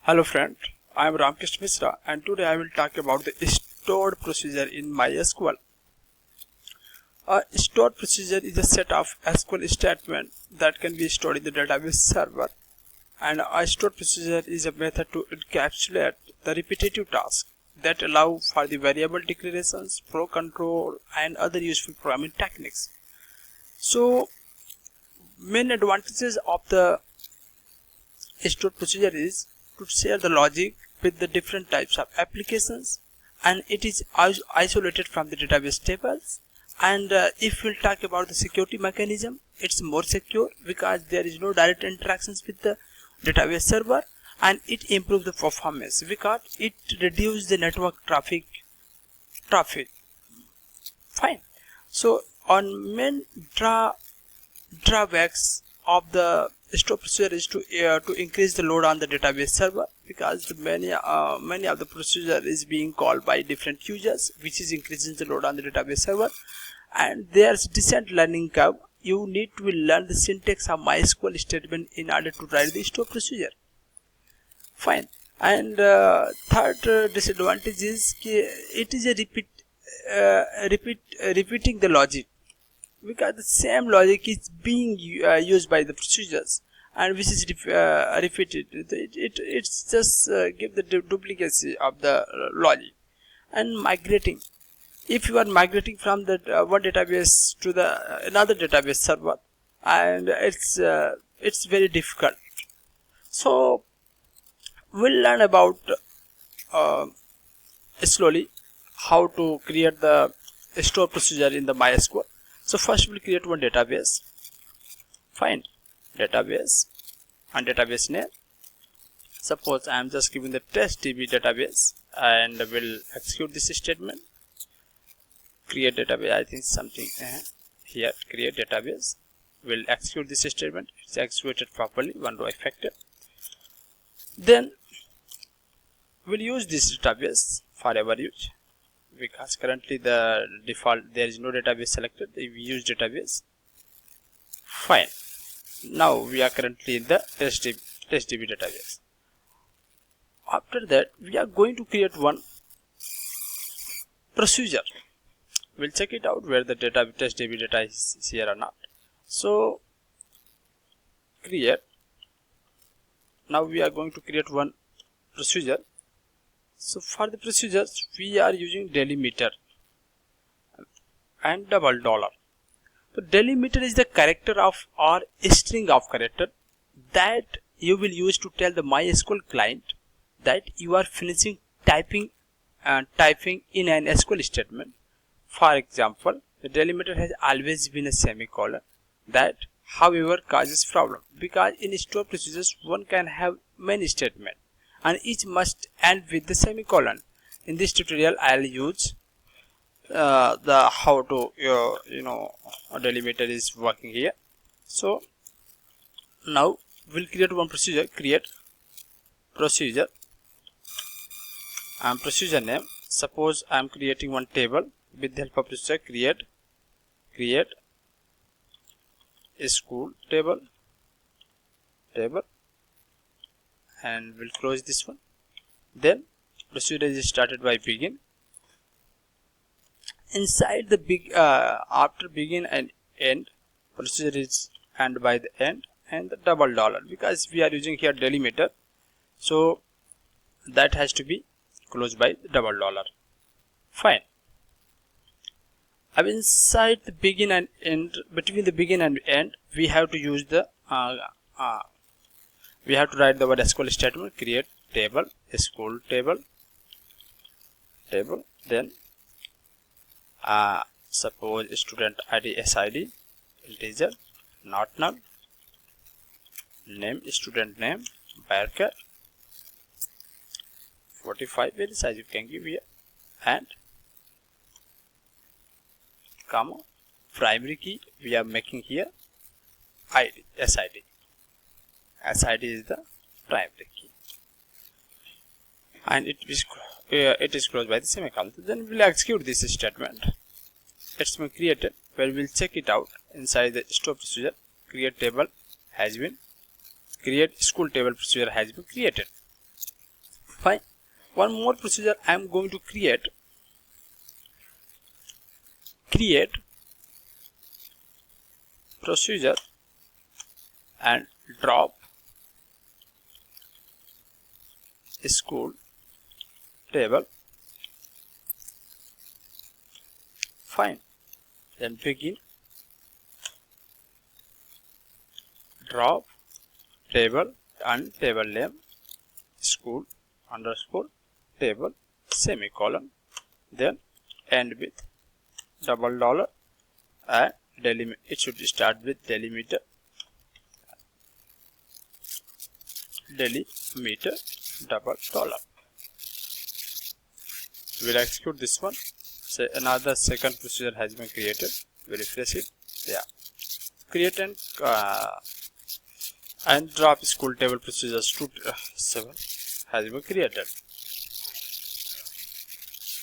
Hello friend, I am Krishn Mishra and today I will talk about the stored procedure in MySql. A stored procedure is a set of SQL statements that can be stored in the database server, and a stored procedure is a method to encapsulate the repetitive tasks that allow for the variable declarations, flow control and other useful programming techniques. So main advantages of the stored procedure is to share the logic with the different types of applications, and it is isolated from the database tables. And if we'll talk about the security mechanism, it's more secure because there is no direct interactions with the database server, and it improves the performance because it reduces the network traffic. Fine. So on main drawbacks of the stored procedure is to increase the load on the database server, because many of the procedure is being called by different users, which is increasing the load on the database server. And there's descent learning curve. You need to learn the syntax of MySql statement in order to write the stored procedure. Fine. And third disadvantage is it is a repeating the logic, because the same logic is being used by the procedures, and which is repeated. It's just give the duplicacy of the logic. And migrating, if you are migrating from the one database to the another database server, and it's very difficult. So we'll learn about slowly how to create the store procedure in the MySql. So first we'll create one database. Fine. Database and database name. Suppose I am just giving the test.db database, and we'll execute this statement. Create database. I think something here. Create database. We'll execute this statement. It's executed properly. One row affected. Then we'll use this database for our use, because currently the default there is no database selected. We use database. Fine. Now we are currently in the test.db database. After that, we are going to create one procedure. We'll check it out where the test.db data is here or not. So create. Now we are going to create one procedure. So for the procedures, we are using delimiter and double dollar. So delimiter is the character of or string of character that you will use to tell the MySql client that you are finishing typing in an SQL statement. For example, the delimiter has always been a semicolon. That, however, causes problem, because in stored procedures one can have many statements, and each must end with the semicolon. In this tutorial, I'll use the how to a delimiter is working here. So now we'll create one procedure. Create procedure and procedure name. Suppose I'm creating one table. With the help of procedure, create a school table, and we'll close this one. Then procedure is started by begin. Inside the after begin and end, procedure is end by the end, and the double dollar, because we are using here delimiter, so that has to be closed by the double dollar. Fine. Inside the begin and end, between the begin and end, we have to use the we have to write the word SQL statement. Create table, school table, then suppose student ID SID, integer, not null, name student name, varchar 45, very size you can give here, and comma, primary key we are making here ID, SID. SID is the primary key, and it is closed by the semicolon. Then we'll execute this statement. It's been created, where we'll check it out inside the stored procedure. Create table has been create school table procedure has been created. Fine. One more procedure I am going to create procedure and drop school table. Fine. Then begin drop table and table name school underscore table semicolon, then end with double dollar and delimiter. It should start with delimiter double dollar. We'll execute this one. So another second procedure has been created. We refresh it. Yeah, create and drop school table procedures to 7 has been created.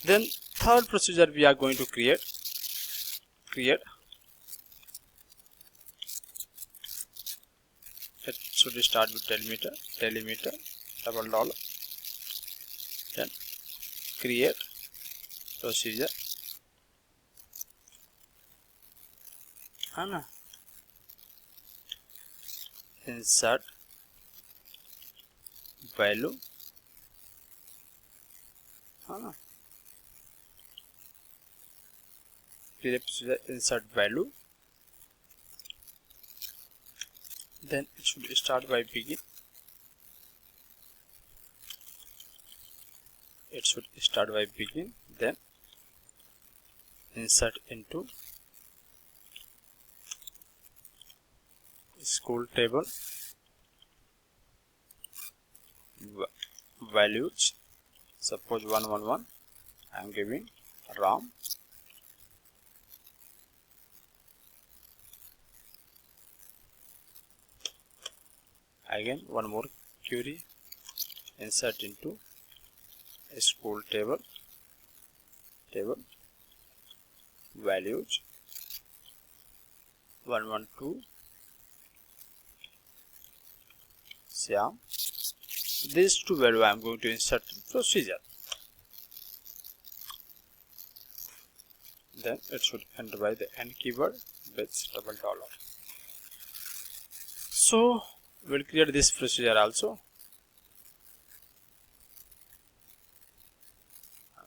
Then third procedure we are going to create it should start with delimiter double dollar, then create procedure and insert value create procedure insert value, then it should start by begin. Then insert into school table values, suppose 111 I am giving RAM, again one more query, insert into school table values 112 Siam. These two values I am going to insert in procedure. Then it should end by the end keyword with double dollar. So we'll create this procedure also.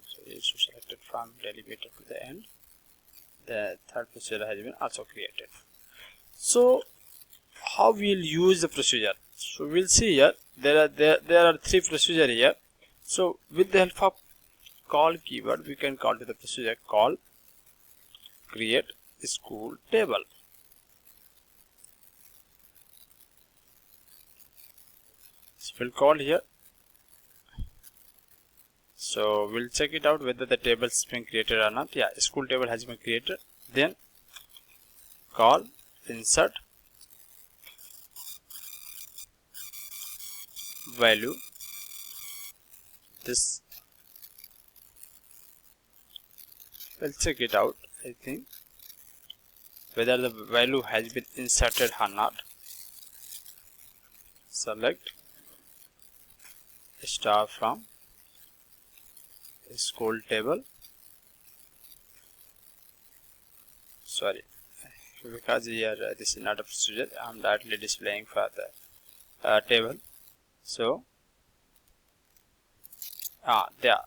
So it should select it from delimiter to the end. The third procedure has been also created. So how we'll use the procedure? So we'll see here there are three procedures here. So with the help of call keyword we can call to the procedure call create school table. So we'll call here. So we'll check it out whether the table has been created or not. Yeah, school table has been created. Then call insert value, this we'll check it out, I think whether the value has been inserted or not. Select star from school table, sorry, because here this is not a procedure, I am directly displaying for the table. So there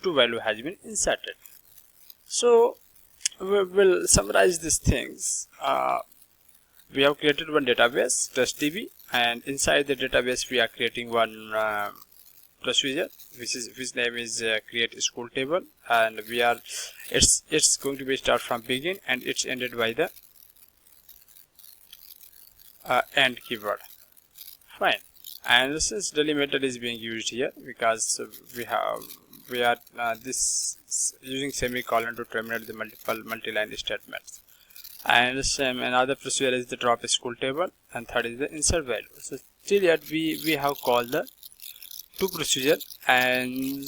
two value has been inserted. So we will summarize these things. We have created one database testDB, and inside the database we are creating one procedure which name is create school table, and we are it's going to be start from begin and it's ended by the end keyword. Fine. And since delimiter is being used here because we are this using semicolon to terminate the multi-line statements. And another procedure is the drop school table, and third is the insert value. So till yet we have called the two procedure, and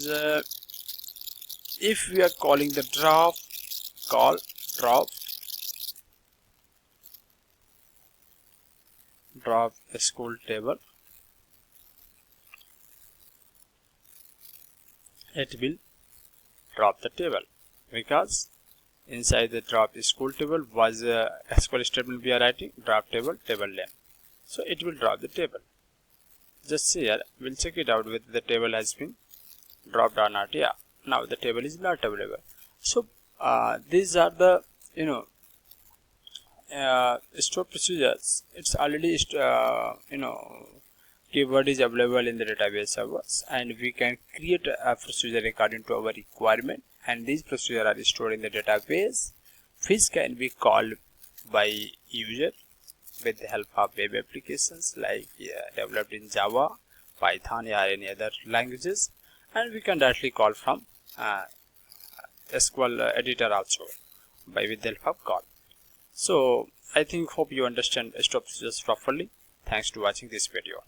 if we are calling the drop a school table, it will drop the table, because inside the drop school table was a SQL statement we are writing, drop table, table name. So it will drop the table. Just here, we'll check it out whether the table has been dropped or not. Yeah, now the table is not available. So these are the store procedures. It's already keyword is available in the database servers, and we can create a procedure according to our requirement, and these procedures are stored in the database, which can be called by user with the help of web applications like developed in Java, Python, or any other languages, and we can directly call from SQL editor also with the help of call. So I hope you understand store procedures properly. Thanks to watching this video.